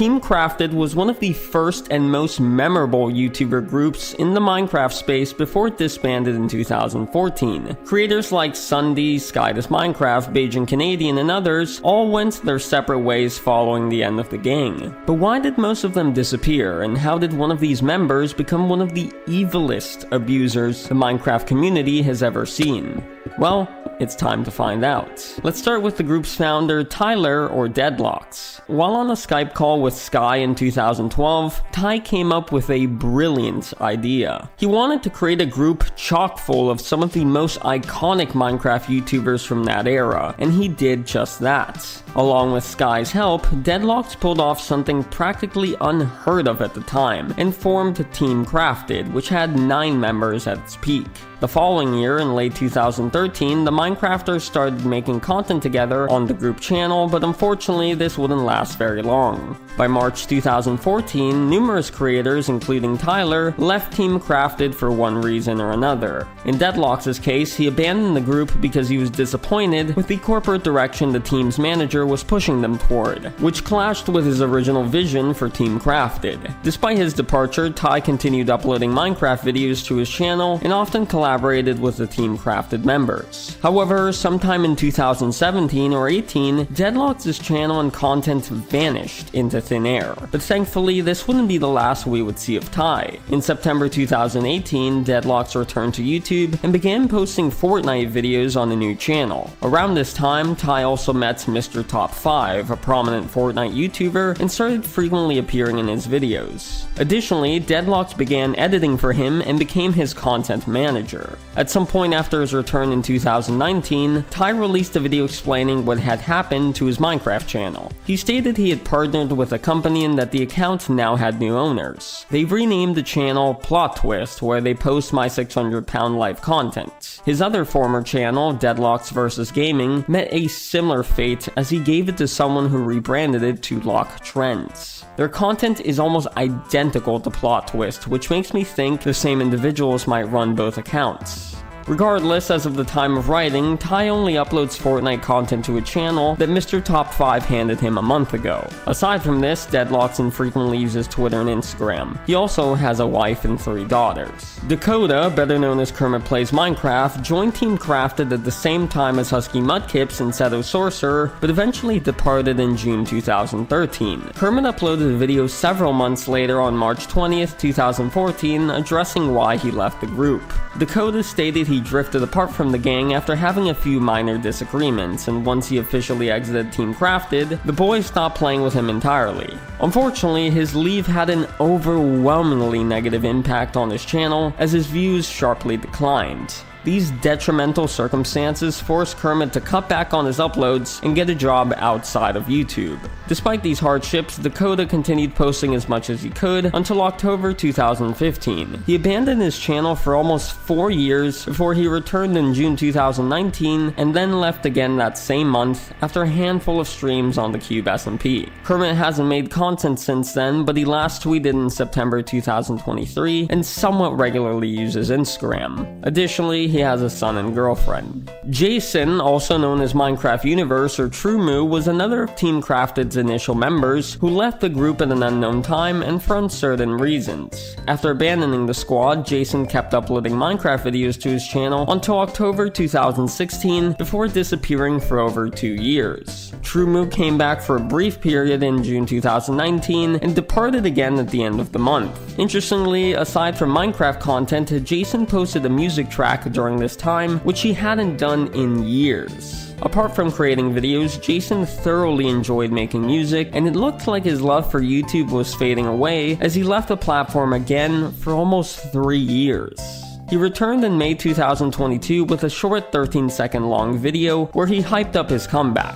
Team Crafted was one of the first and most memorable YouTuber groups in the Minecraft space before it disbanded in 2014. Creators like SSundee, Minecraft, Bajan Canadian, and others all went their separate ways following the end of the gang. But why did most of them disappear, and how did one of these members become one of the evilest abusers the Minecraft community has ever seen? Well, it's time to find out. Let's start with the group's founder, Tyler, or Deadlocks. While on a Skype call with Sky in 2012, Ty came up with a brilliant idea. He wanted to create a group chock full of some of the most iconic Minecraft YouTubers from that era, and he did just that. Along with Sky's help, Deadlocks pulled off something practically unheard of at the time, and formed Team Crafted, which had 9 members at its peak. The following year, in late 2013, the Minecrafters started making content together on the group channel, but unfortunately this wouldn't last very long. By March 2014, numerous creators, including Tyler, left Team Crafted for one reason or another. In Deadlocks' case, he abandoned the group because he was disappointed with the corporate direction the team's manager was pushing them toward, which clashed with his original vision for Team Crafted. Despite his departure, Ty continued uploading Minecraft videos to his channel and often collaborated with the Team Crafted members. However, sometime in 2017 or 18, Deadlocks' channel and content vanished into thin air. But thankfully, this wouldn't be the last we would see of Ty. In September 2018, Deadlocks returned to YouTube and began posting Fortnite videos on the new channel. Around this time, Ty also met Mr. Top 5, a prominent Fortnite YouTuber, and started frequently appearing in his videos. Additionally, Deadlocks began editing for him and became his content manager. At some point after his return in 2019, Ty released a video explaining what had happened to his Minecraft channel. He stated he had partnered with a company and that the account now had new owners. They renamed the channel Plot Twist, where they post my 600-pound life content. His other former channel, Deadlocks vs. Gaming, met a similar fate as he gave it to someone who rebranded it to Lock Trends. Their content is almost identical to Plot Twist, which makes me think the same individuals might run both accounts. Regardless, as of the time of writing, Ty only uploads Fortnite content to a channel that Mr. Top 5 handed him a month ago. Aside from this, Deadlocks infrequently uses Twitter and Instagram. He also has a wife and 3 daughters. Dakota, better known as Kermit Plays Minecraft, joined Team Crafted at the same time as Husky Mudkips and Seto Sorcerer, but eventually departed in June 2013. Kermit uploaded a video several months later on March 20th, 2014, addressing why he left the group. Dakota stated he drifted apart from the gang after having a few minor disagreements, and once he officially exited Team Crafted, the boys stopped playing with him entirely. Unfortunately, his leave had an overwhelmingly negative impact on his channel, as his views sharply declined. These detrimental circumstances forced Kermit to cut back on his uploads and get a job outside of YouTube. Despite these hardships, Dakota continued posting as much as he could until October 2015. He abandoned his channel for almost 4 years before he returned in June 2019 and then left again that same month after a handful of streams on the Cube SMP. Kermit hasn't made content since then, but he last tweeted in September 2023 and somewhat regularly uses Instagram. Additionally, he has a son and girlfriend. Jason, also known as Minecraft Universe or TrueMoo, was another of Team Crafted's initial members who left the group at an unknown time and for uncertain reasons. After abandoning the squad, Jason kept uploading Minecraft videos to his channel until October 2016 before disappearing for over 2 years. TrueMoo came back for a brief period in June 2019 and departed again at the end of the month. Interestingly, aside from Minecraft content, Jason posted a music track during this time, which he hadn't done in years. Apart from creating videos, Jason thoroughly enjoyed making music, and it looked like his love for YouTube was fading away as he left the platform again for almost 3 years. He returned in May 2022 with a short 13-second long video where he hyped up his comeback.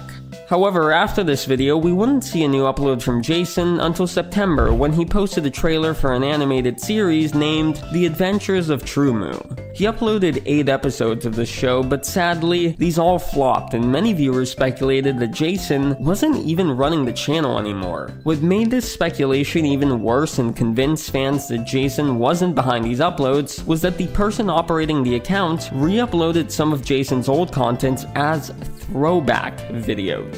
However, after this video, we wouldn't see a new upload from Jason until September, when he posted a trailer for an animated series named The Adventures of TrueMoo. He uploaded 8 episodes of the show, but sadly, these all flopped, and many viewers speculated that Jason wasn't even running the channel anymore. What made this speculation even worse and convinced fans that Jason wasn't behind these uploads was that the person operating the account re-uploaded some of Jason's old content as throwback videos.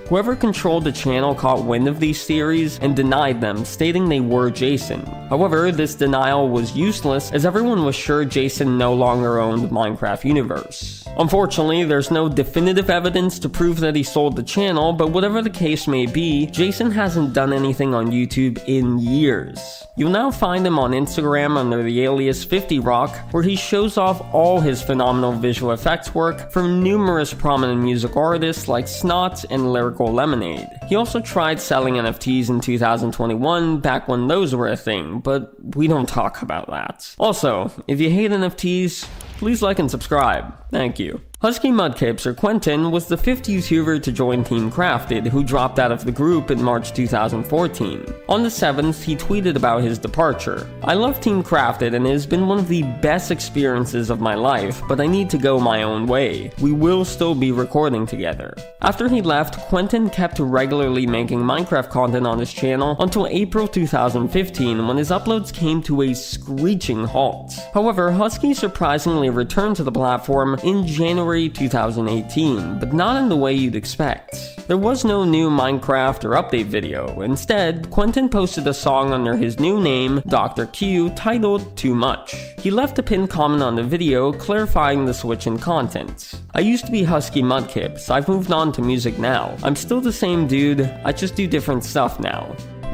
Whoever controlled the channel caught wind of these theories and denied them, stating they were Jason. However, this denial was useless as everyone was sure Jason no longer owned the Minecraft universe. Unfortunately, there's no definitive evidence to prove that he sold the channel, but whatever the case may be, Jason hasn't done anything on YouTube in years. You'll now find him on Instagram under the alias 50rock, where he shows off all his phenomenal visual effects work from numerous prominent music artists like Snot and Lyrical Lemonade. He also tried selling NFTs in 2021, back when those were a thing, but we don't talk about that. Also, if you hate NFTs, please like and subscribe. Thank you. Husky Mudkips, or Quentin, was the 5th YouTuber to join Team Crafted, who dropped out of the group in March 2014. On the 7th, he tweeted about his departure. "I love Team Crafted and it has been one of the best experiences of my life, but I need to go my own way. We will still be recording together." After he left, Quentin kept regularly making Minecraft content on his channel until April 2015, when his uploads came to a screeching halt. However, Husky surprisingly returned to the platform in January 2018, but not in the way you'd expect. There was no new Minecraft or update video. Instead, Quentin posted a song under his new name, Dr. Q, titled Too Much. He left a pinned comment on the video clarifying the switch in content. "I used to be Husky Mudkips, I've moved on to music now. I'm still the same dude, I just do different stuff now."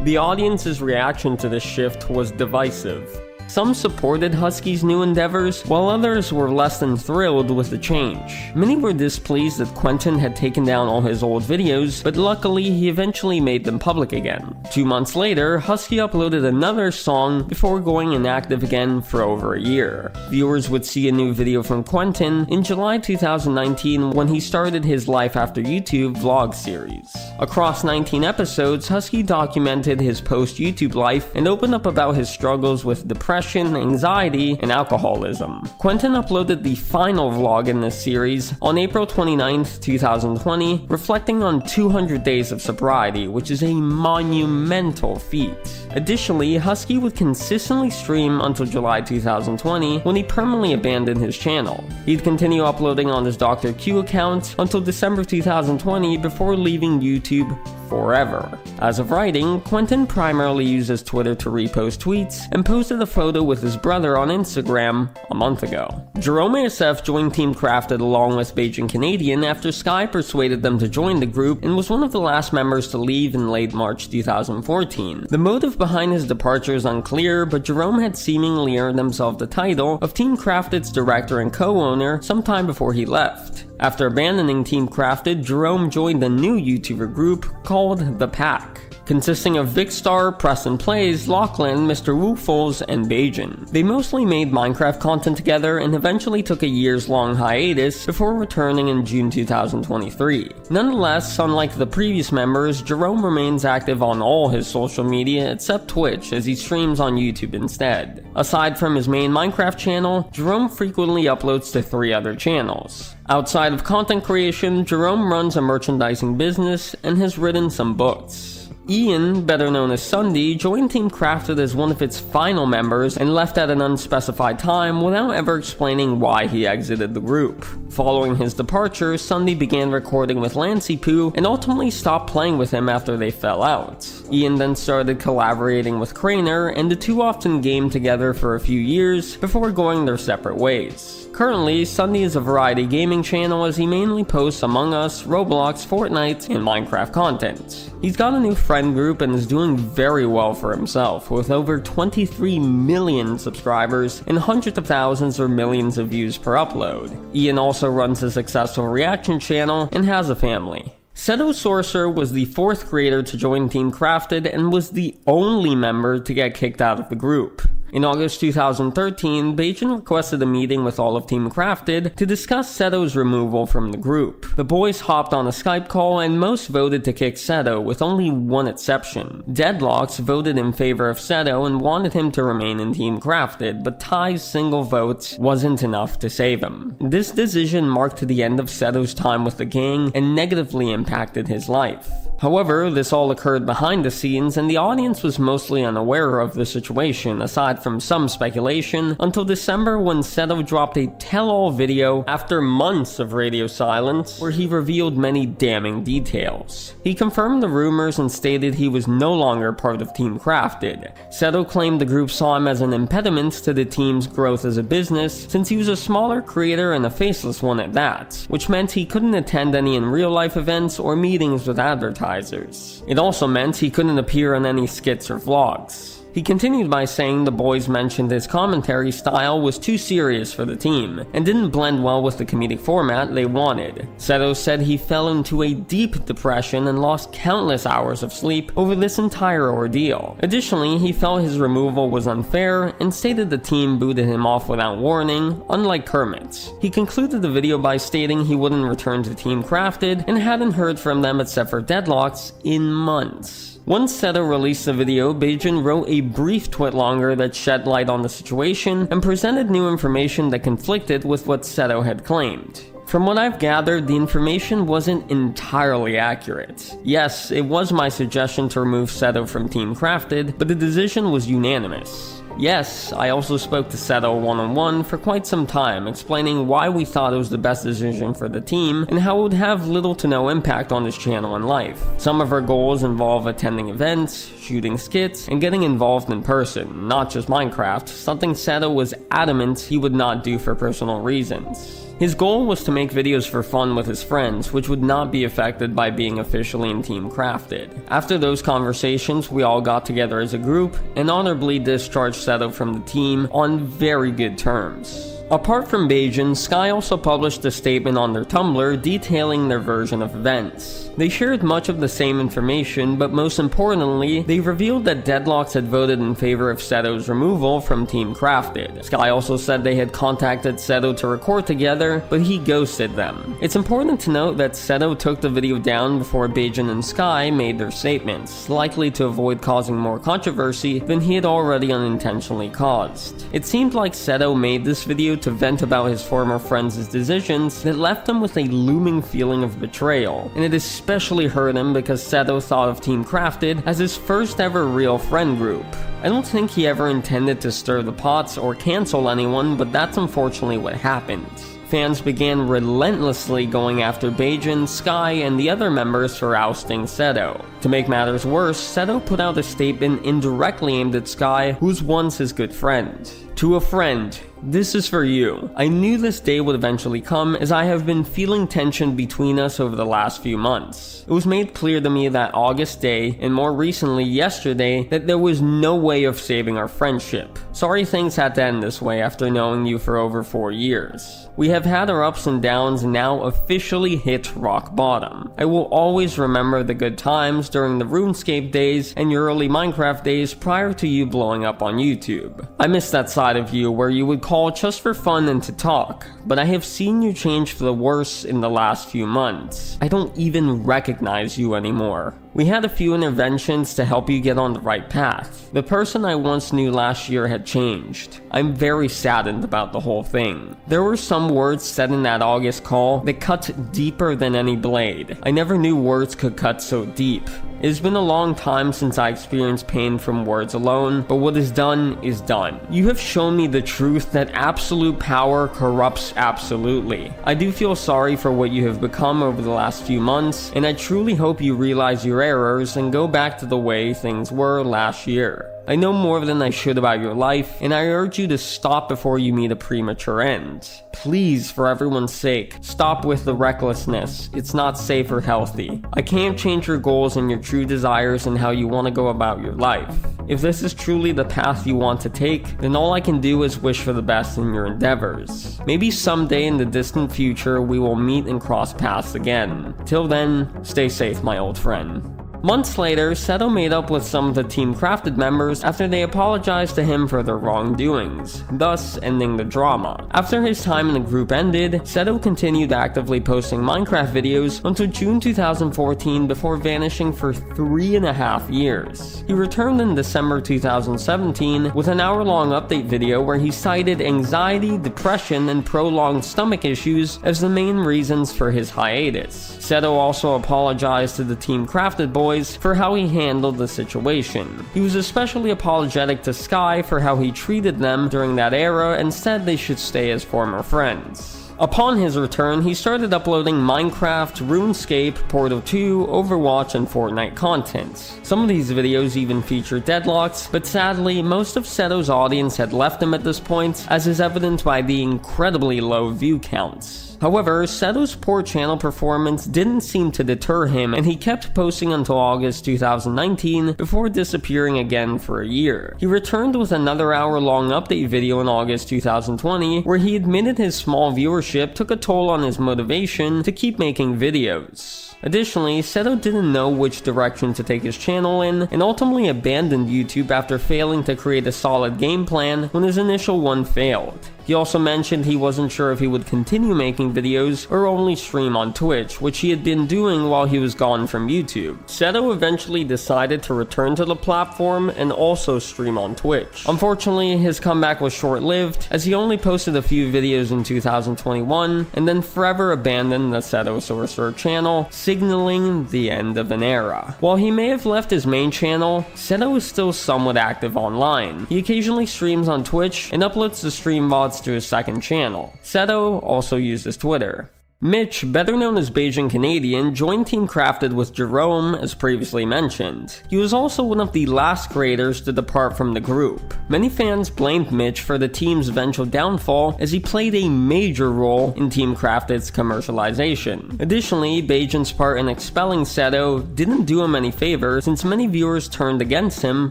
The audience's reaction to this shift was divisive. Some supported Husky's new endeavors, while others were less than thrilled with the change. Many were displeased that Quentin had taken down all his old videos, but luckily he eventually made them public again. 2 months later, Husky uploaded another song before going inactive again for over a year. Viewers would see a new video from Quentin in July 2019 when he started his Life After YouTube vlog series. Across 19 episodes, Husky documented his post-YouTube life and opened up about his struggles with depression, anxiety, and alcoholism. Quentin uploaded the final vlog in this series on April 29th, 2020, reflecting on 200 days of sobriety, which is a monumental feat. Additionally, Husky would consistently stream until July 2020, when he permanently abandoned his channel. He'd continue uploading on his Dr. Q account until December 2020 before leaving YouTube forever. As of writing, Quentin primarily uses Twitter to repost tweets and posted a photo with his brother on Instagram a month ago. Jerome ASF joined Team Crafted along with Bajan Canadian after Sky persuaded them to join the group and was one of the last members to leave in late March 2014. The motive behind his departure is unclear, but Jerome had seemingly earned himself the title of Team Crafted's director and co-owner sometime before he left. After abandoning Team Crafted, Jerome joined a new YouTuber group called The Pack, consisting of Vicstar, Preston Plays, Lachlan, Mr. Woofles, and Bajan. They mostly made Minecraft content together and eventually took a years-long hiatus before returning in June 2023. Nonetheless, unlike the previous members, Jerome remains active on all his social media except Twitch, as he streams on YouTube instead. Aside from his main Minecraft channel, Jerome frequently uploads to 3 other channels. Outside of content creation, Jerome runs a merchandising business and has written some books. Ian, better known as SSundee, joined Team Crafted as one of its final members and left at an unspecified time without ever explaining why he exited the group. Following his departure, SSundee began recording with Lancey Poo and ultimately stopped playing with him after they fell out. Ian then started collaborating with Craner, and the two often gamed together for a few years before going their separate ways. Currently, SSundee is a variety gaming channel as he mainly posts Among Us, Roblox, Fortnite, and Minecraft content. He's got a new friend group and is doing very well for himself, with over 23 million subscribers and hundreds of thousands or millions of views per upload. Ian also runs a successful reaction channel and has a family. Seto Sorcerer was the 4th creator to join Team Crafted and was the only member to get kicked out of the group. In August 2013, Bajan requested a meeting with all of Team Crafted to discuss Seto's removal from the group. The boys hopped on a Skype call and most voted to kick Seto, with only one exception. Deadlocks voted in favor of Seto and wanted him to remain in Team Crafted, but Ty's single vote wasn't enough to save him. This decision marked the end of Seto's time with the gang and negatively impacted his life. However, this all occurred behind the scenes and the audience was mostly unaware of the situation, aside from some speculation, until December when Seto dropped a tell-all video after months of radio silence where he revealed many damning details. He confirmed the rumors and stated he was no longer part of Team Crafted. Seto claimed the group saw him as an impediment to the team's growth as a business, since he was a smaller creator and a faceless one at that, which meant he couldn't attend any in real-life events or meetings with advertisers. It also meant he couldn't appear in any skits or vlogs. He continued by saying the boys mentioned his commentary style was too serious for the team, and didn't blend well with the comedic format they wanted. Seto said he fell into a deep depression and lost countless hours of sleep over this entire ordeal. Additionally, he felt his removal was unfair, and stated the team booted him off without warning, unlike Kermit. He concluded the video by stating he wouldn't return to Team Crafted, and hadn't heard from them except for deadlocks in months. Once Seto released the video, Bajan wrote a brief twit longer that shed light on the situation and presented new information that conflicted with what Seto had claimed. From what I've gathered, the information wasn't entirely accurate. Yes, it was my suggestion to remove Seto from Team Crafted, but the decision was unanimous. Yes, I also spoke to Seto one-on-one for quite some time, explaining why we thought it was the best decision for the team and how it would have little to no impact on his channel and life. Some of our goals involve attending events, shooting skits, and getting involved in person, not just Minecraft, something Seto was adamant he would not do for personal reasons. His goal was to make videos for fun with his friends, which would not be affected by being officially in Team Crafted. After those conversations, we all got together as a group and honorably discharged Seto from the team on very good terms. Apart from Bajan, Sky also published a statement on their Tumblr detailing their version of events. They shared much of the same information, but most importantly, they revealed that Deadlocks had voted in favor of Seto's removal from Team Crafted. Sky also said they had contacted Seto to record together, but he ghosted them. It's important to note that Seto took the video down before Bajan and Sky made their statements, likely to avoid causing more controversy than he had already unintentionally caused. It seemed like Seto made this video to vent about his former friends' decisions that left him with a looming feeling of betrayal, and it especially hurt him because Seto thought of Team Crafted as his first ever real friend group. I don't think he ever intended to stir the pots or cancel anyone, but that's unfortunately what happened. Fans began relentlessly going after Bajan, Sky, and the other members for ousting Seto. To make matters worse, Seto put out a statement indirectly aimed at Sky, who was once his good friend. To a friend, this is for you. I knew this day would eventually come, as I have been feeling tension between us over the last few months. It was made clear to me that August day, and more recently yesterday, that there was no way of saving our friendship. Sorry things had to end this way after knowing you for over 4 years. We have had our ups and downs and now officially hit rock bottom. I will always remember the good times during the RuneScape days and your early Minecraft days prior to you blowing up on YouTube. I miss that side of you where you would call just for fun and to talk, but I have seen you change for the worse in the last few months. I don't even recognize you anymore. We had a few interventions to help you get on the right path. The person I once knew last year had changed. I'm very saddened about the whole thing. There were some words said in that August call that cut deeper than any blade. I never knew words could cut so deep. It has been a long time since I experienced pain from words alone, but what is done is done. You have shown me the truth that absolute power corrupts absolutely. I do feel sorry for what you have become over the last few months, and I truly hope you realize your errors and go back to the way things were last year. I know more than I should about your life, and I urge you to stop before you meet a premature end. Please, for everyone's sake, stop with the recklessness. It's not safe or healthy. I can't change your goals and your true desires and how you want to go about your life. If this is truly the path you want to take, then all I can do is wish for the best in your endeavors. Maybe someday in the distant future we will meet and cross paths again. Till then, stay safe, my old friend. Months later, Seto made up with some of the Team Crafted members after they apologized to him for their wrongdoings, thus ending the drama. After his time in the group ended, Seto continued actively posting Minecraft videos until June 2014 before vanishing for 3.5 years. He returned in December 2017 with an hour-long update video where he cited anxiety, depression, and prolonged stomach issues as the main reasons for his hiatus. Seto also apologized to the Team Crafted boys for how he handled the situation. He was especially apologetic to Sky for how he treated them during that era and said they should stay as former friends. Upon his return, he started uploading Minecraft, RuneScape, Portal 2, Overwatch, and Fortnite content. Some of these videos even feature deadlocks, but sadly, most of Seto's audience had left him at this point, as is evident by the incredibly low view counts. However, Seto's poor channel performance didn't seem to deter him, and he kept posting until August 2019 before disappearing again for a year. He returned with another hour-long update video in August 2020, where he admitted his small viewership took a toll on his motivation to keep making videos. Additionally, Seto didn't know which direction to take his channel in, and ultimately abandoned YouTube after failing to create a solid game plan when his initial one failed. He also mentioned he wasn't sure if he would continue making videos or only stream on Twitch, which he had been doing while he was gone from YouTube. Seto eventually decided to return to the platform and also stream on Twitch. Unfortunately, his comeback was short-lived, as he only posted a few videos in 2021 and then forever abandoned the Seto Sorcerer channel, signaling the end of an era. While he may have left his main channel, Seto is still somewhat active online. He occasionally streams on Twitch and uploads the stream VODs to his second channel. Seto also uses Twitter. Mitch, better known as Bajan Canadian, joined Team Crafted with Jerome, as previously mentioned. He was also one of the last creators to depart from the group. Many fans blamed Mitch for the team's eventual downfall, as he played a major role in Team Crafted's commercialization. Additionally, Bajan's part in expelling Seto didn't do him any favor, since many viewers turned against him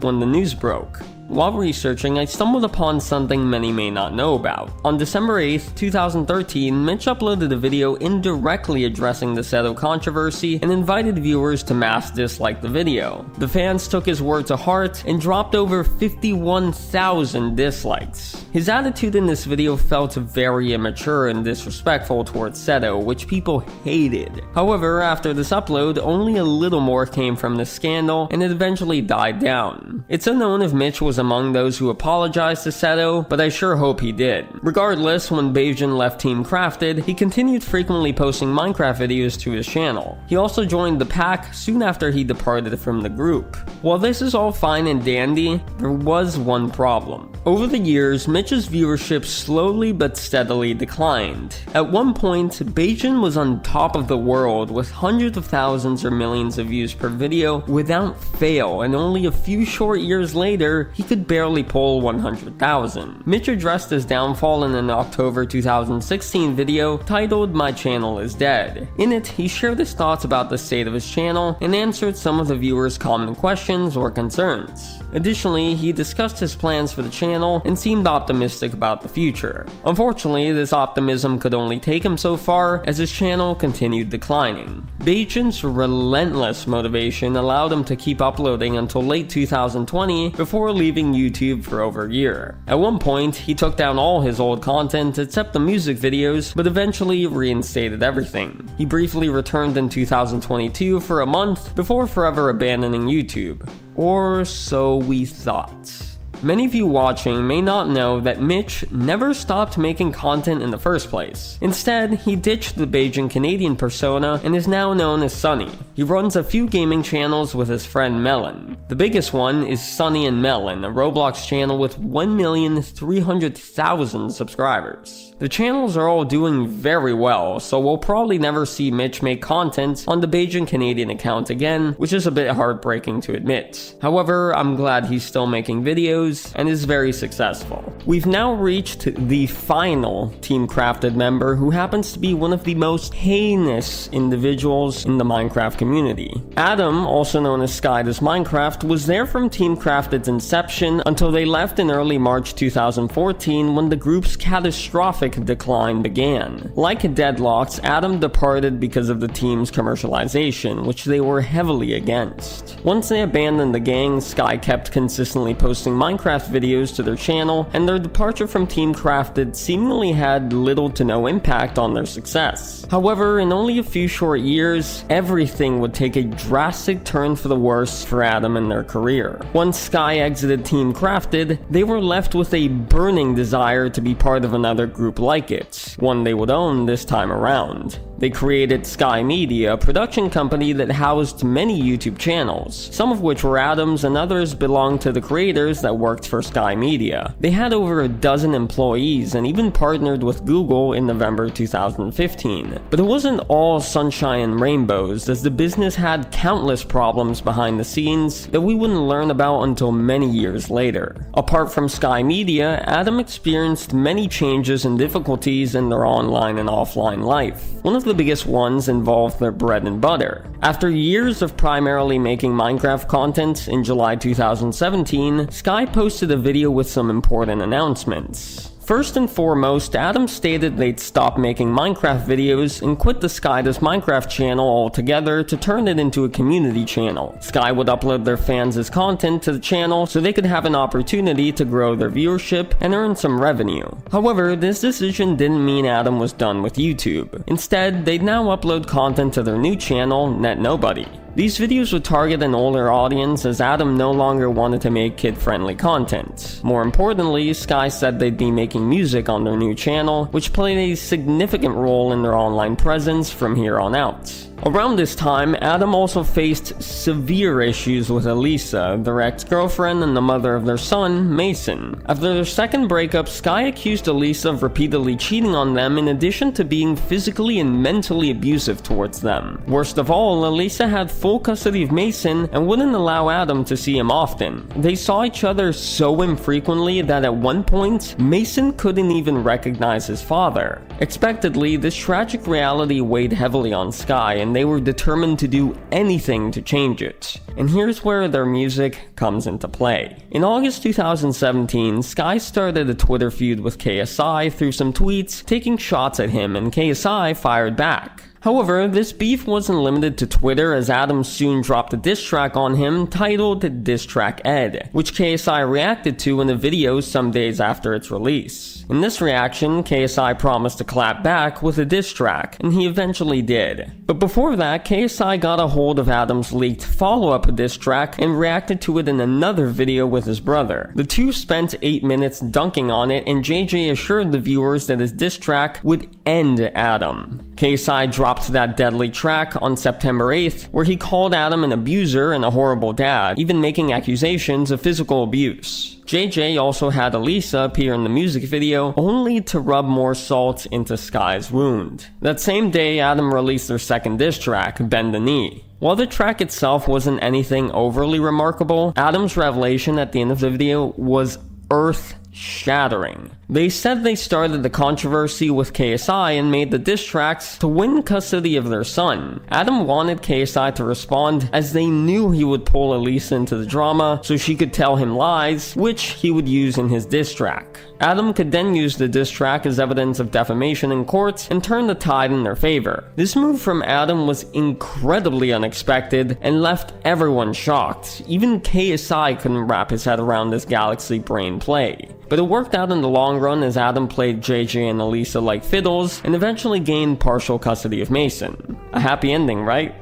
when the news broke. While researching, I stumbled upon something many may not know about. On December 8th, 2013, Mitch uploaded a video indirectly addressing the Seto controversy and invited viewers to mass dislike the video. The fans took his word to heart and dropped over 51,000 dislikes. His attitude in this video felt very immature and disrespectful towards Seto, which people hated. However, after this upload, only a little more came from the scandal and it eventually died down. It's unknown if Mitch was among those who apologized to Seto, but I sure hope he did. Regardless, when Bajan left Team Crafted, he continued frequently posting Minecraft videos to his channel. He also joined the pack soon after he departed from the group. While this is all fine and dandy, there was one problem. Over the years, Mitch's viewership slowly but steadily declined. At one point, Bajan was on top of the world with hundreds of thousands or millions of views per video without fail, and only a few short years later, he could barely pull 100,000. Mitch addressed his downfall in an October 2016 video titled "My Channel is Dead." In it, he shared his thoughts about the state of his channel and answered some of the viewers' common questions or concerns. Additionally, he discussed his plans for the channel and seemed optimistic about the future. Unfortunately, this optimism could only take him so far as his channel continued declining. Bajan's relentless motivation allowed him to keep uploading until late 2020 before leaving YouTube for over a year. At one point, he took down all his old content except the music videos, but eventually reinstated everything. He briefly returned in 2022 for a month before forever abandoning YouTube. Or so we thought. Many of you watching may not know that Mitch never stopped making content in the first place. Instead, he ditched the Bajan Canadian persona and is now known as Sunny. He runs a few gaming channels with his friend Melon. The biggest one is Sunny and Melon, a Roblox channel with 1,300,000 subscribers. The channels are all doing very well, so we'll probably never see Mitch make content on the Bajan Canadian account again, which is a bit heartbreaking to admit. However, I'm glad he's still making videos videos and is very successful. We've now reached the final Team Crafted member, who happens to be one of the most heinous individuals in the Minecraft community. Adam, also known as Sky Does Minecraft, was there from Team Crafted's inception until they left in early March 2014, when the group's catastrophic decline began. Like Deadlocks, Adam departed because of the team's commercialization, which they were heavily against. Once they abandoned the gang, Sky kept consistently posting Minecraft videos to their channel, and their departure from Team Crafted seemingly had little to no impact on their success. However, in only a few short years, everything would take a drastic turn for the worse for Adam and their career. Once Sky exited Team Crafted, they were left with a burning desire to be part of another group like it, one they would own this time around. They created Sky Media, a production company that housed many YouTube channels, some of which were Adam's and others belonged to the creators that worked for Sky Media. They had over a dozen employees and even partnered with Google in November 2015. But it wasn't all sunshine and rainbows, as the business had countless problems behind the scenes that we wouldn't learn about until many years later. Apart from Sky Media, Adam experienced many changes and difficulties in their online and offline life. One of the biggest ones involved their bread and butter. After years of primarily making Minecraft content, in July 2017, Sky posted a video with some important announcements. First and foremost, Adam stated they'd stop making Minecraft videos and quit the Sky Does Minecraft channel altogether to turn it into a community channel. Sky would upload their fans' content to the channel so they could have an opportunity to grow their viewership and earn some revenue. However, this decision didn't mean Adam was done with YouTube. Instead, they'd now upload content to their new channel, Net Nobody. These videos would target an older audience, as Adam no longer wanted to make kid-friendly content. More importantly, Sky said they'd be making music on their new channel, which played a significant role in their online presence from here on out. Around this time, Adam also faced severe issues with Elisa, their ex-girlfriend and the mother of their son, Mason. After their second breakup, Sky accused Elisa of repeatedly cheating on them, in addition to being physically and mentally abusive towards them. Worst of all, Elisa had full custody of Mason and wouldn't allow Adam to see him often. They saw each other so infrequently that at one point, Mason couldn't even recognize his father. Expectedly, this tragic reality weighed heavily on Sky, and they were determined to do anything to change it. And here's where their music comes into play. In August 2017, Sky started a Twitter feud with KSI through some tweets taking shots at him, and KSI fired back. However, this beef wasn't limited to Twitter, as Adam soon dropped a diss track on him titled Diss Track Ed, which KSI reacted to in a video some days after its release. In this reaction, KSI promised to clap back with a diss track, and he eventually did. But before that, KSI got a hold of Adam's leaked follow-up diss track and reacted to it in another video with his brother. The two spent 8 minutes dunking on it, and JJ assured the viewers that his diss track would end Adam. KSI dropped that deadly track on September 8th, where he called Adam an abuser and a horrible dad, even making accusations of physical abuse. JJ also had Elisa appear in the music video, only to rub more salt into Sky's wound. That same day, Adam released their second diss track, Bend the Knee. While the track itself wasn't anything overly remarkable, Adam's revelation at the end of the video was earth-shattering. They said they started the controversy with KSI and made the diss tracks to win custody of their son. Adam wanted KSI to respond, as they knew he would pull Elisa into the drama so she could tell him lies, which he would use in his diss track. Adam could then use the diss track as evidence of defamation in court and turn the tide in their favor. This move from Adam was incredibly unexpected and left everyone shocked. Even KSI couldn't wrap his head around this galaxy brain play. But it worked out in the long run, as Adam played JJ and Elisa like fiddles and eventually gained partial custody of Mason. A happy ending, right?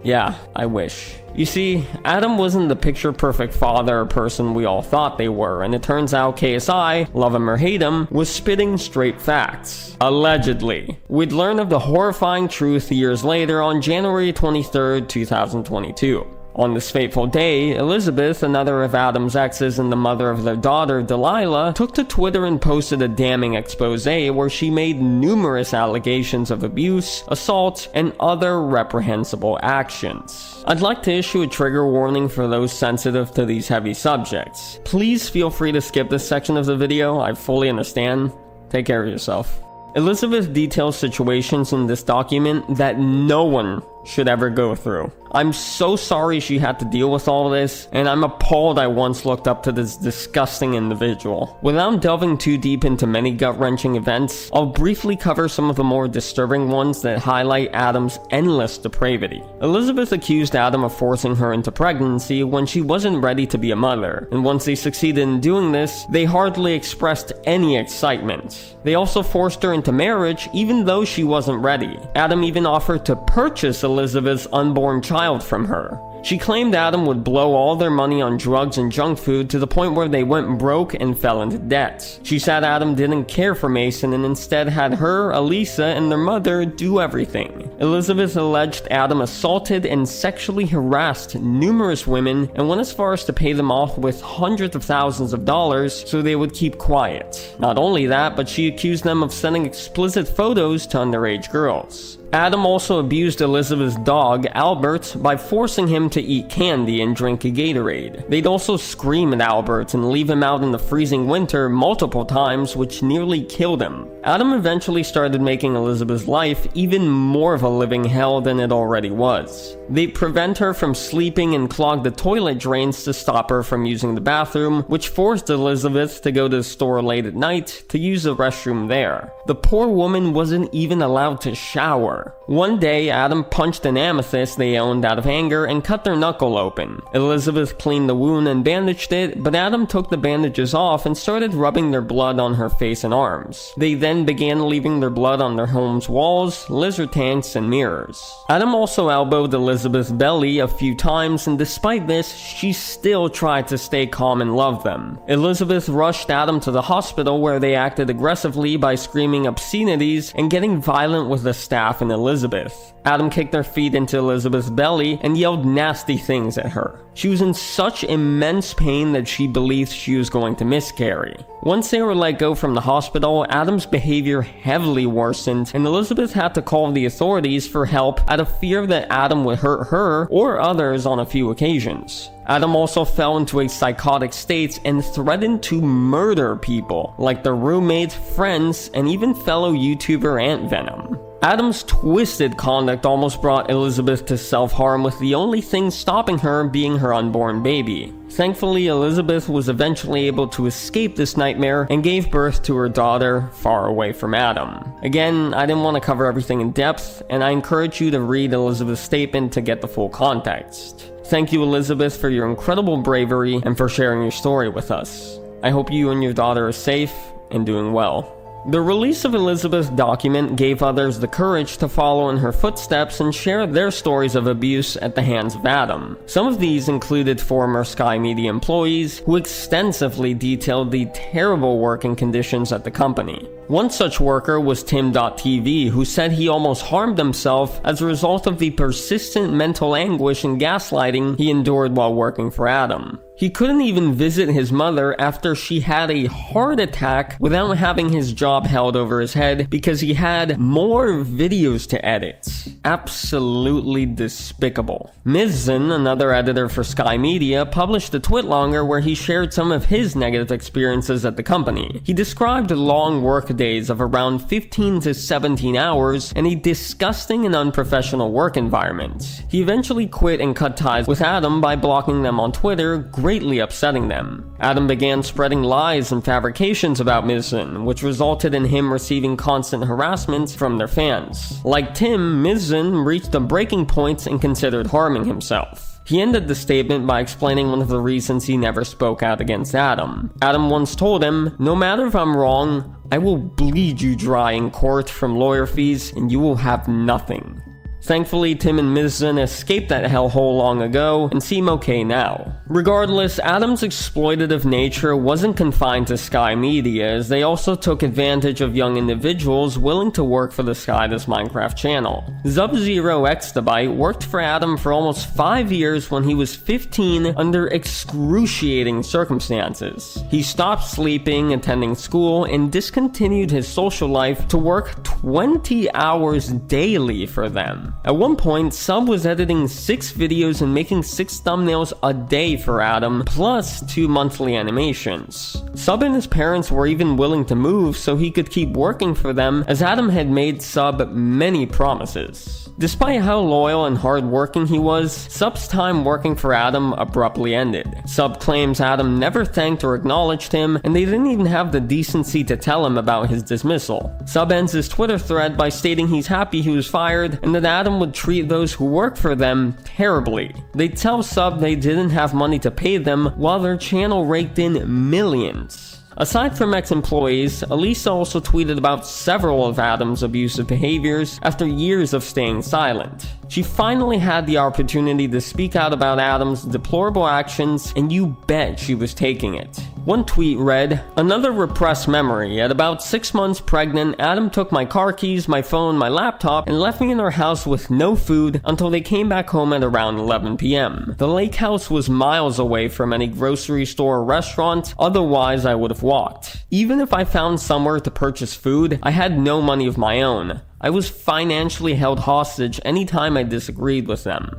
Yeah, I wish. You see, Adam wasn't the picture-perfect father or person we all thought they were, and it turns out KSI, love him or hate him, was spitting straight facts. Allegedly. We'd learn of the horrifying truth years later on January 23rd, 2022. On this fateful day, Elizabeth, another of Adam's exes and the mother of their daughter, Delilah, took to Twitter and posted a damning expose where she made numerous allegations of abuse, assault, and other reprehensible actions. I'd like to issue a trigger warning for those sensitive to these heavy subjects. Please feel free to skip this section of the video, I fully understand. Take care of yourself. Elizabeth details situations in this document that no one should ever go through. I'm so sorry she had to deal with all this, and I'm appalled I once looked up to this disgusting individual. Without delving too deep into many gut-wrenching events, I'll briefly cover some of the more disturbing ones that highlight Adam's endless depravity. Elizabeth accused Adam of forcing her into pregnancy when she wasn't ready to be a mother, and once they succeeded in doing this, they hardly expressed any excitement. They also forced her into marriage even though she wasn't ready. Adam even offered to purchase Elizabeth's unborn child from her. She claimed Adam would blow all their money on drugs and junk food to the point where they went broke and fell into debt. She said Adam didn't care for Mason and instead had her, Elisa, and their mother do everything. Elizabeth alleged Adam assaulted and sexually harassed numerous women and went as far as to pay them off with hundreds of thousands of dollars so they would keep quiet. Not only that, but she accused them of sending explicit photos to underage girls. Adam also abused Elizabeth's dog, Albert, by forcing him to eat candy and drink a Gatorade. They'd also scream at Albert and leave him out in the freezing winter multiple times, which nearly killed him. Adam eventually started making Elizabeth's life even more of a living hell than it already was. They'd prevent her from sleeping and clog the toilet drains to stop her from using the bathroom, which forced Elizabeth to go to the store late at night to use the restroom there. The poor woman wasn't even allowed to shower. One day, Adam punched an amethyst they owned out of anger and cut their knuckle open. Elizabeth cleaned the wound and bandaged it, but Adam took the bandages off and started rubbing their blood on her face and arms. They then began leaving their blood on their home's walls, lizard tanks, and mirrors. Adam also elbowed Elizabeth's belly a few times, and despite this, she still tried to stay calm and love them. Elizabeth rushed Adam to the hospital where they acted aggressively by screaming obscenities and getting violent with the staff and Elizabeth. Adam kicked their feet into Elizabeth's belly and yelled nasty things at her. She was in such immense pain that she believed she was going to miscarry. Once they were let go from the hospital, Adam's behavior heavily worsened, and Elizabeth had to call the authorities for help out of fear that Adam would hurt her or others on a few occasions. Adam also fell into a psychotic state and threatened to murder people, like their roommates, friends, and even fellow YouTuber Ant Venom. Adam's twisted conduct almost brought Elizabeth to self-harm, with the only thing stopping her being her unborn baby. Thankfully, Elizabeth was eventually able to escape this nightmare and gave birth to her daughter far away from Adam. Again, I didn't want to cover everything in depth, and I encourage you to read Elizabeth's statement to get the full context. Thank you, Elizabeth, for your incredible bravery and for sharing your story with us. I hope you and your daughter are safe and doing well. The release of Elizabeth's document gave others the courage to follow in her footsteps and share their stories of abuse at the hands of Adam. Some of these included former Sky Media employees who extensively detailed the terrible working conditions at the company. One such worker was Tim.TV, who said he almost harmed himself as a result of the persistent mental anguish and gaslighting he endured while working for Adam. He couldn't even visit his mother after she had a heart attack without having his job held over his head because he had more videos to edit. Absolutely despicable. Mizzen, another editor for Sky Media, published a twitlonger where he shared some of his negative experiences at the company. He described long work days of around 15 to 17 hours and a disgusting and unprofessional work environment. He eventually quit and cut ties with Adam by blocking them on Twitter, greatly upsetting them. Adam began spreading lies and fabrications about Mizzen, which resulted in him receiving constant harassment from their fans. Like Tim, Mizzen reached a breaking point and considered harming himself. He ended the statement by explaining one of the reasons he never spoke out against Adam. Adam once told him, "No matter if I'm wrong, I will bleed you dry in court from lawyer fees and you will have nothing." Thankfully, Tim and Mizzen escaped that hellhole long ago and seem okay now. Regardless, Adam's exploitative nature wasn't confined to Sky Media, as they also took advantage of young individuals willing to work for the Sky This Minecraft channel. Zub0xTB worked for Adam for almost 5 years when he was 15 under excruciating circumstances. He stopped sleeping, attending school, and discontinued his social life to work 20 hours daily for them. At one point, Sub was editing 6 videos and making 6 thumbnails a day for Adam, plus 2 monthly animations. Sub and his parents were even willing to move so he could keep working for them, as Adam had made Sub many promises. Despite how loyal and hardworking he was, Sub's time working for Adam abruptly ended. Sub claims Adam never thanked or acknowledged him, and they didn't even have the decency to tell him about his dismissal. Sub ends his Twitter thread by stating he's happy he was fired, and that Adam would treat those who work for them terribly. They tell Sub they didn't have money to pay them, while their channel raked in millions. Aside from ex-employees, Elisa also tweeted about several of Adam's abusive behaviors after years of staying silent. She finally had the opportunity to speak out about Adam's deplorable actions, and you bet she was taking it. One tweet read, "Another repressed memory. At about 6 months pregnant, Adam took my car keys, my phone, my laptop, and left me in our house with no food until they came back home at around 11 p.m. The lake house was miles away from any grocery store or restaurant, otherwise I would have walked. Even if I found somewhere to purchase food, I had no money of my own. I was financially held hostage anytime I disagreed with them."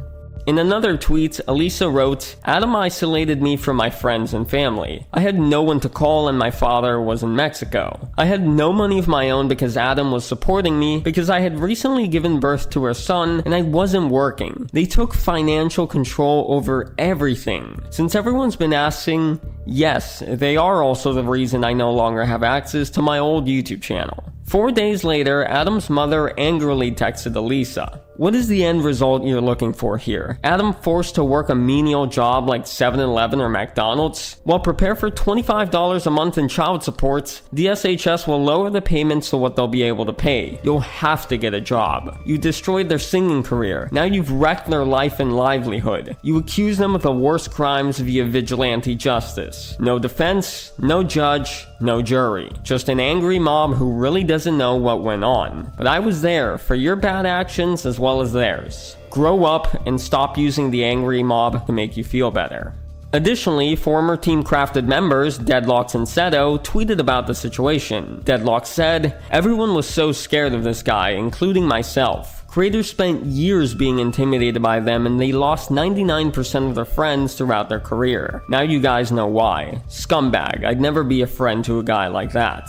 In another tweet, Elisa wrote, "Adam isolated me from my friends and family. I had no one to call and my father was in Mexico. I had no money of my own because Adam was supporting me because I had recently given birth to a son and I wasn't working. They took financial control over everything. Since everyone's been asking, yes, they are also the reason I no longer have access to my old YouTube channel." 4 days later, Adam's mother angrily texted Elisa, "What is the end result you're looking for here? Adam forced to work a menial job like 7-Eleven or McDonald's? Well, prepare for $25 a month in child support. The SHS will lower the payments to what they'll be able to pay. You'll have to get a job. You destroyed their singing career. Now you've wrecked their life and livelihood. You accuse them of the worst crimes via vigilante justice. No defense, no judge, no jury. Just an angry mob who really doesn't know what went on. But I was there for your bad actions as well as theirs. Grow up and stop using the angry mob to make you feel better." Additionally, former Team Crafted members, Deadlocks and Seto, tweeted about the situation. Deadlock said, "Everyone was so scared of this guy, including myself. Creators spent years being intimidated by them and they lost 99% of their friends throughout their career. Now you guys know why. Scumbag, I'd never be a friend to a guy like that."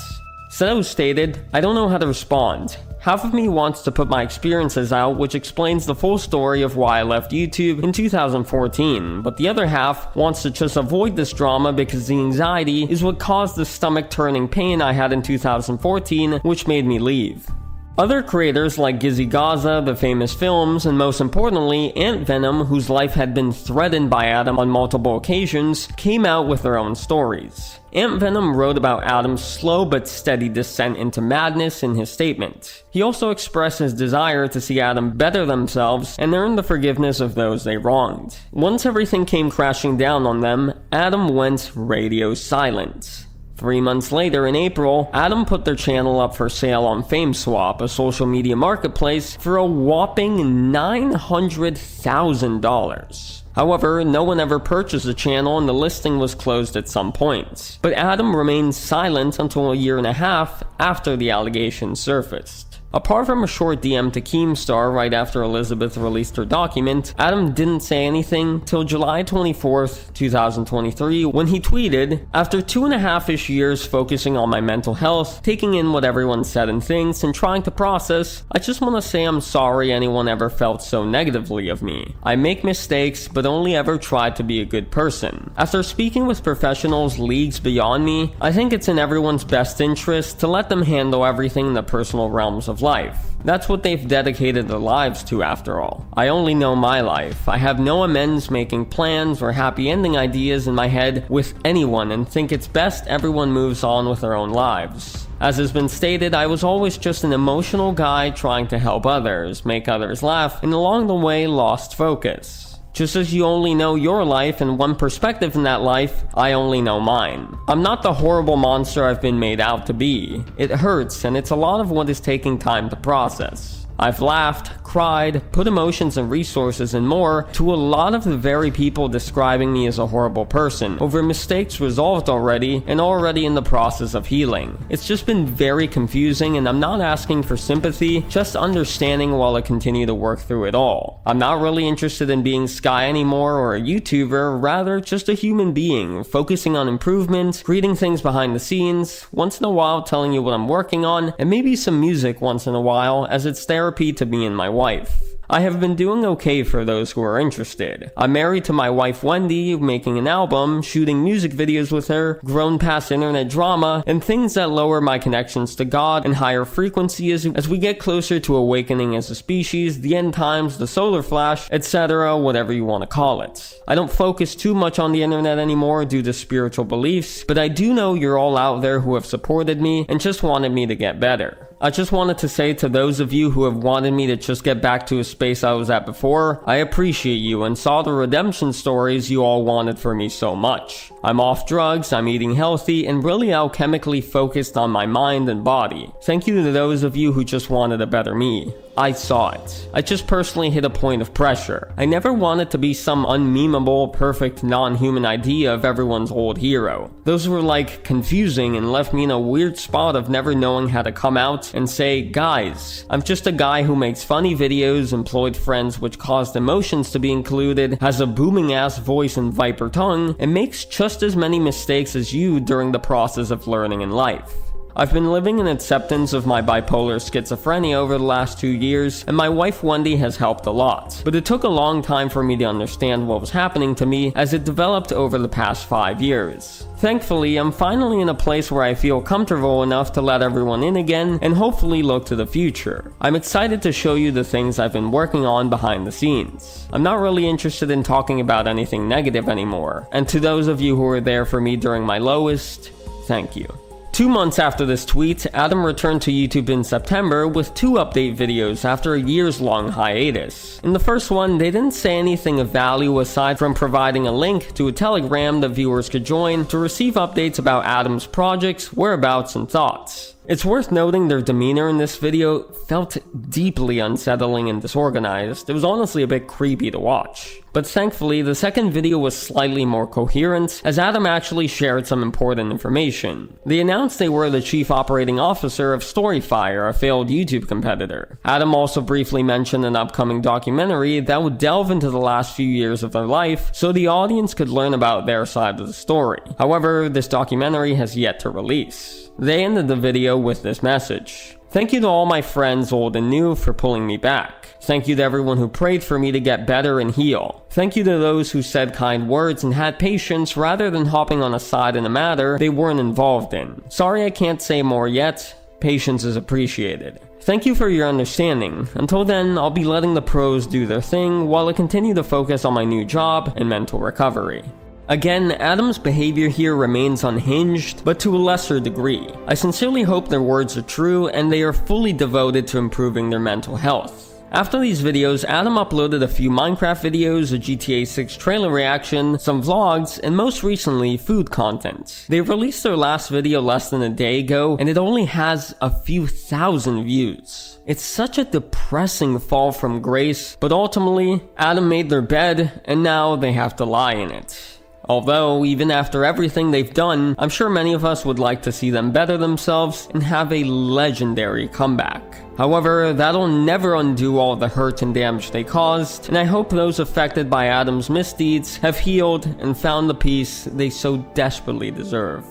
Seto stated, "I don't know how to respond. Half of me wants to put my experiences out, which explains the full story of why I left YouTube in 2014, but the other half wants to just avoid this drama because the anxiety is what caused the stomach-turning pain I had in 2014, which made me leave." Other creators like Gizzy Gaza, The Famous Films, and most importantly, Ant Venom, whose life had been threatened by Adam on multiple occasions, came out with their own stories. Ant Venom wrote about Adam's slow but steady descent into madness in his statement. He also expressed his desire to see Adam better themselves and earn the forgiveness of those they wronged. Once everything came crashing down on them, Adam went radio silent. 3 months later, in April, Adam put their channel up for sale on FameSwap, a social media marketplace, for a whopping $900,000. However, no one ever purchased the channel and the listing was closed at some point. But Adam remained silent until a year and a half after the allegations surfaced. Apart from a short DM to Keemstar right after Elizabeth released her document, Adam didn't say anything till July 24th, 2023, when he tweeted, "After 2.5-ish years focusing on my mental health, taking in what everyone said and thinks, and trying to process, I just want to say I'm sorry anyone ever felt so negatively of me. I make mistakes, but only ever try to be a good person. After speaking with professionals leagues beyond me, I think it's in everyone's best interest to let them handle everything in the personal realms of life. That's what they've dedicated their lives to after all. I only know my life. I have no amends making plans or happy ending ideas in my head with anyone and think it's best everyone moves on with their own lives. As has been stated, I was always just an emotional guy trying to help others, make others laugh, and along the way lost focus. Just as you only know your life and one perspective in that life, I only know mine. I'm not the horrible monster I've been made out to be. It hurts, and it's a lot of what is taking time to process. I've laughed, cried, put emotions and resources and more to a lot of the very people describing me as a horrible person, over mistakes resolved already and already in the process of healing. It's just been very confusing, and I'm not asking for sympathy, just understanding while I continue to work through it all. I'm not really interested in being Sky anymore or a YouTuber, rather just a human being, focusing on improvement, reading things behind the scenes, once in a while telling you what I'm working on, and maybe some music once in a while, as it's therapy to me and my wife. I have been doing okay for those who are interested. I'm married to my wife Wendy, making an album, shooting music videos with her, grown past internet drama, and things that lower my connections to God and higher frequencies as we get closer to awakening as a species, the end times, the solar flash, etc., whatever you want to call it. I don't focus too much on the internet anymore due to spiritual beliefs, but I do know you're all out there who have supported me and just wanted me to get better. I just wanted to say to those of you who have wanted me to just get back to a space I was at before, I appreciate you and saw the redemption stories you all wanted for me so much. I'm off drugs, I'm eating healthy, and really alchemically focused on my mind and body. Thank you to those of you who just wanted a better me. I saw it. I just personally hit a point of pressure. I never wanted to be some unmemeable, perfect, non-human idea of everyone's old hero. Those were like confusing and left me in a weird spot of never knowing how to come out and say, guys, I'm just a guy who makes funny videos, employed friends which caused emotions to be included, has a booming ass voice and viper tongue, and makes just as many mistakes as you during the process of learning in life. I've been living in acceptance of my bipolar schizophrenia over the last 2 years, and my wife Wendy has helped a lot. But it took a long time for me to understand what was happening to me as it developed over the past 5 years. Thankfully, I'm finally in a place where I feel comfortable enough to let everyone in again and hopefully look to the future. I'm excited to show you the things I've been working on behind the scenes. I'm not really interested in talking about anything negative anymore, and to those of you who were there for me during my lowest, thank you. 2 months after this tweet, Adam returned to YouTube in September with 2 update videos after a years-long hiatus. In the first one, they didn't say anything of value aside from providing a link to a Telegram that viewers could join to receive updates about Adam's projects, whereabouts, and thoughts. It's worth noting their demeanor in this video felt deeply unsettling and disorganized. It was honestly a bit creepy to watch. But thankfully, the second video was slightly more coherent, as Adam actually shared some important information. They announced they were the chief operating officer of Storyfire, a failed YouTube competitor. Adam also briefly mentioned an upcoming documentary that would delve into the last few years of their life, so the audience could learn about their side of the story. However, this documentary has yet to release. They ended the video with this message. Thank you to all my friends, old and new, for pulling me back. Thank you to everyone who prayed for me to get better and heal. Thank you to those who said kind words and had patience rather than hopping on a side in a matter they weren't involved in. Sorry I can't say more yet. Patience is appreciated. Thank you for your understanding. Until then, I'll be letting the pros do their thing while I continue to focus on my new job and mental recovery. Again, Adam's behavior here remains unhinged, but to a lesser degree. I sincerely hope their words are true and they are fully devoted to improving their mental health. After these videos, Adam uploaded a few Minecraft videos, a GTA 6 trailer reaction, some vlogs, and most recently, food content. They released their last video less than a day ago, and it only has a few thousand views. It's such a depressing fall from grace, but ultimately, Adam made their bed, and now they have to lie in it. Although, even after everything they've done, I'm sure many of us would like to see them better themselves and have a legendary comeback. However, that'll never undo all the hurt and damage they caused, and I hope those affected by Adam's misdeeds have healed and found the peace they so desperately deserve.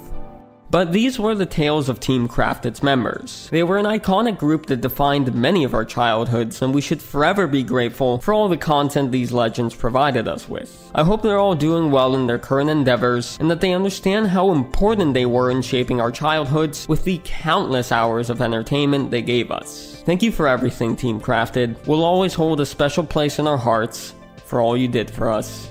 But these were the tales of Team Crafted's members. They were an iconic group that defined many of our childhoods, and we should forever be grateful for all the content these legends provided us with. I hope they're all doing well in their current endeavors, and that they understand how important they were in shaping our childhoods with the countless hours of entertainment they gave us. Thank you for everything, Team Crafted. We'll always hold a special place in our hearts for all you did for us.